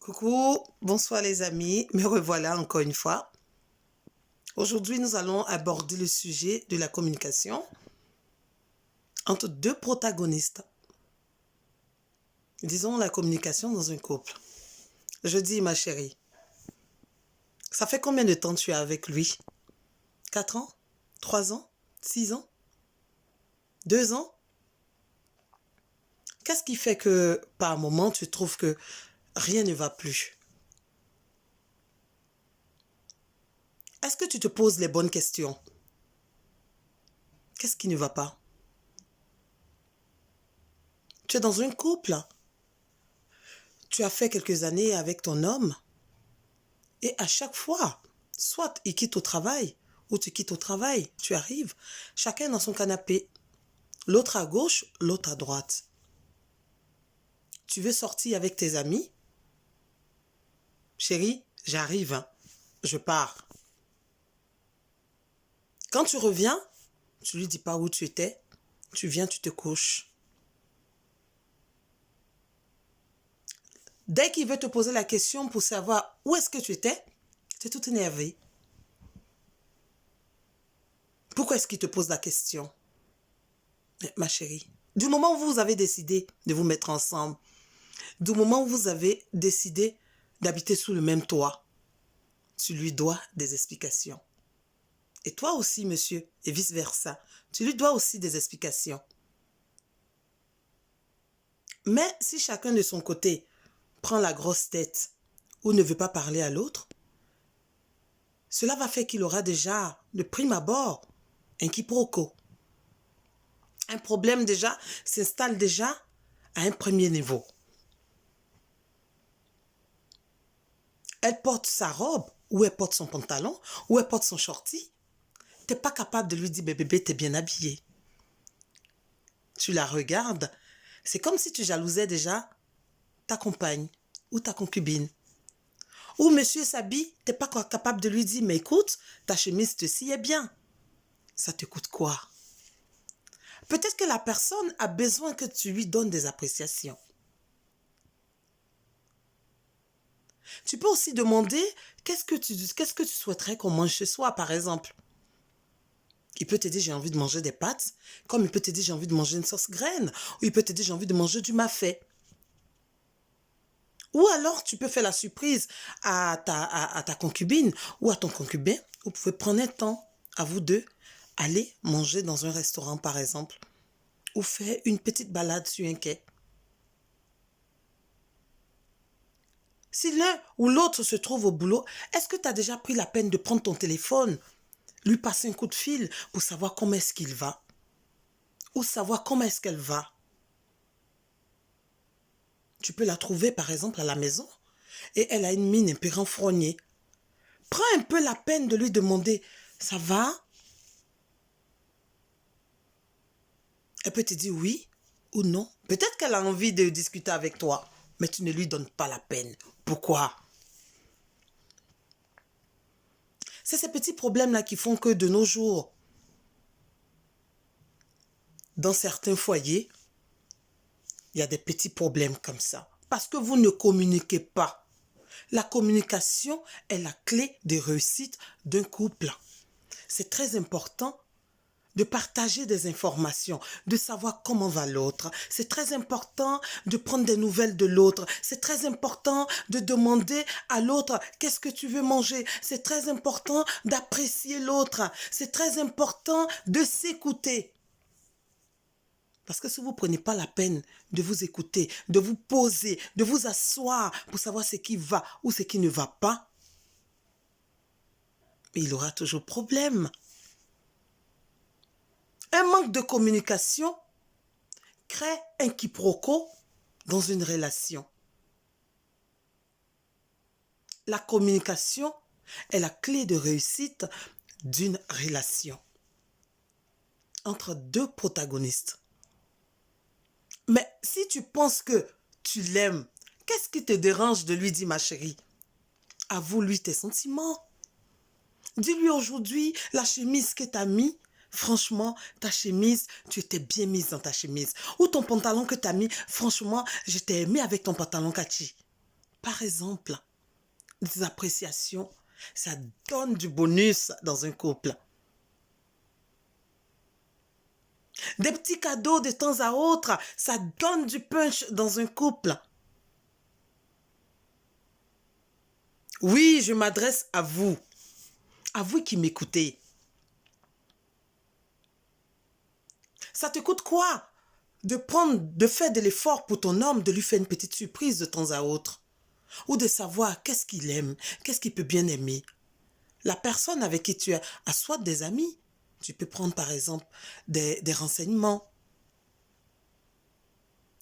Coucou, bonsoir les amis, me revoilà encore une fois. Aujourd'hui, nous allons aborder le sujet de la communication entre deux protagonistes. Disons la communication dans un couple. Je dis, ma chérie, ça fait combien de temps tu es avec lui? 4 ans? 3 ans? 6 ans? 2 ans? Qu'est-ce qui fait que, par moment, tu trouves que rien ne va plus? Est-ce que tu te poses les bonnes questions? Qu'est-ce qui ne va pas? Tu es dans un couple. Tu as fait quelques années avec ton homme. Et à chaque fois, soit il quitte au travail, ou tu quittes au travail, tu arrives, chacun dans son canapé. L'autre à gauche, l'autre à droite. Tu veux sortir avec tes amis? Chérie, j'arrive, hein. Je pars. Quand tu reviens, tu lui dis pas où tu étais. Tu viens, tu te couches. Dès qu'il veut te poser la question pour savoir où est-ce que tu étais, tu es tout énervé. Pourquoi est-ce qu'il te pose la question? Mais, ma chérie, du moment où vous avez décidé de vous mettre ensemble, du moment où vous avez décidé d'habiter sous le même toit, tu lui dois des explications. Et toi aussi, monsieur, et vice-versa, tu lui dois aussi des explications. Mais si chacun de son côté prend la grosse tête ou ne veut pas parler à l'autre, cela va faire qu'il aura déjà, de prime abord, un quiproquo. Un problème déjà s'installe déjà à un premier niveau. Elle porte sa robe, ou elle porte son pantalon, ou elle porte son shorty. Tu n'es pas capable de lui dire, bébé, t'es bien habillé. Tu la regardes, c'est comme si tu jalousais déjà ta compagne ou ta concubine. Ou monsieur s'habille, tu n'es pas capable de lui dire, mais écoute, ta chemise te sied bien. Ça te coûte quoi? Peut-être que la personne a besoin que tu lui donnes des appréciations. Tu peux aussi demander, qu'est-ce que tu souhaiterais qu'on mange chez soi, par exemple? Il peut te dire, j'ai envie de manger des pâtes, comme il peut te dire, j'ai envie de manger une sauce graine, ou il peut te dire, j'ai envie de manger du mafé. Ou alors, tu peux faire la surprise à ta concubine ou à ton concubin. Vous pouvez prendre un temps à vous deux, aller manger dans un restaurant, par exemple, ou faire une petite balade sur un quai. Si l'un ou l'autre se trouve au boulot, est-ce que tu as déjà pris la peine de prendre ton téléphone, lui passer un coup de fil pour savoir comment est-ce qu'il va? Ou savoir comment est-ce qu'elle va? Tu peux la trouver, par exemple, à la maison et elle a une mine un peu renfrognée. Prends un peu la peine de lui demander, ça va? Elle peut te dire oui ou non. Peut-être qu'elle a envie de discuter avec toi, mais tu ne lui donnes pas la peine. Pourquoi? C'est ces petits problèmes-là qui font que de nos jours, dans certains foyers, il y a des petits problèmes comme ça. Parce que vous ne communiquez pas. La communication est la clé de réussite d'un couple. C'est très important de partager des informations, de savoir comment va l'autre. C'est très important de prendre des nouvelles de l'autre. C'est très important de demander à l'autre qu'est-ce que tu veux manger. C'est très important d'apprécier l'autre. C'est très important de s'écouter. Parce que si vous ne prenez pas la peine de vous écouter, de vous poser, de vous asseoir pour savoir ce qui va ou ce qui ne va pas, il aura toujours problème. Un manque de communication crée un quiproquo dans une relation. La communication est la clé de réussite d'une relation entre deux protagonistes. Mais si tu penses que tu l'aimes, qu'est-ce qui te dérange de lui dire, ma chérie? Avoue-lui tes sentiments. Dis-lui aujourd'hui, la chemise que tu as mis, franchement, ta chemise, tu étais bien mise dans ta chemise. Ou ton pantalon que tu as mis, franchement, je t'ai aimé avec ton pantalon Cathy. Par exemple, des appréciations, ça donne du bonus dans un couple. Des petits cadeaux de temps à autre, ça donne du punch dans un couple. Oui, je m'adresse à vous qui m'écoutez. Ça te coûte quoi de faire de l'effort pour ton homme, de lui faire une petite surprise de temps à autre? Ou de savoir qu'est-ce qu'il aime, qu'est-ce qu'il peut bien aimer. La personne avec qui tu as soit des amis. Tu peux prendre par exemple des renseignements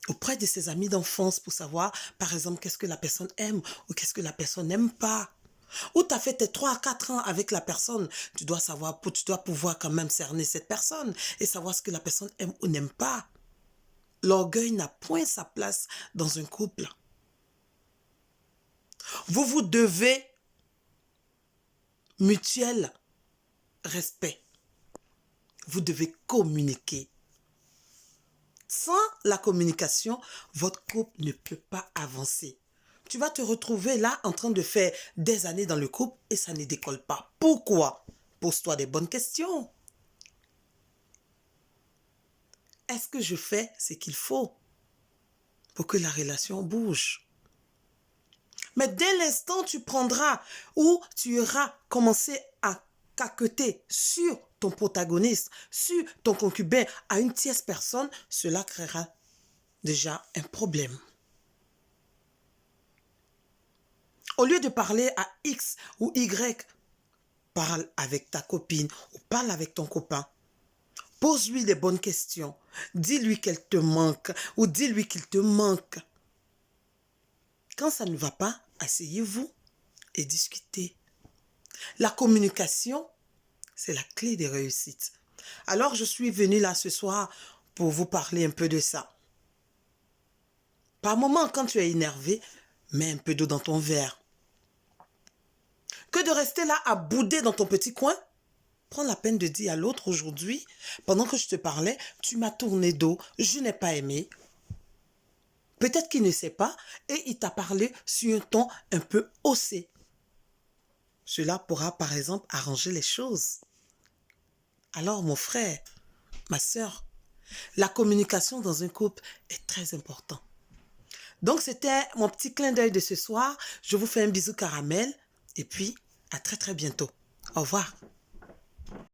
auprès de ses amis d'enfance pour savoir par exemple qu'est-ce que la personne aime ou qu'est-ce que la personne n'aime pas. Ou tu as fait tes 3 à 4 ans avec la personne, tu dois pouvoir quand même cerner cette personne et savoir ce que la personne aime ou n'aime pas. L'orgueil n'a point sa place dans un couple. Vous devez mutuel respect. Vous devez communiquer. Sans la communication, votre couple ne peut pas avancer. Tu vas te retrouver là en train de faire des années dans le couple et ça ne décolle pas. Pourquoi? Pose-toi des bonnes questions. Est-ce que je fais ce qu'il faut pour que la relation bouge? Mais dès l'instant tu prendras ou tu auras commencé à caqueter sur ton protagoniste, sur ton concubin, à une tierce personne, cela créera déjà un problème. Au lieu de parler à X ou Y, parle avec ta copine ou parle avec ton copain. Pose-lui les bonnes questions. Dis-lui qu'elle te manque ou dis-lui qu'il te manque. Quand ça ne va pas, asseyez-vous et discutez. La communication, c'est la clé des réussites. Alors, je suis venue là ce soir pour vous parler un peu de ça. Par moment, quand tu es énervé, mets un peu d'eau dans ton verre. Que de rester là à bouder dans ton petit coin. Prends la peine de dire à l'autre aujourd'hui, pendant que je te parlais, tu m'as tourné dos, je n'ai pas aimé. Peut-être qu'il ne sait pas et il t'a parlé sur un ton un peu haussé. Cela pourra par exemple arranger les choses. Alors mon frère, ma sœur, la communication dans un couple est très importante. Donc c'était mon petit clin d'œil de ce soir. Je vous fais un bisou caramel et puis à très très bientôt. Au revoir.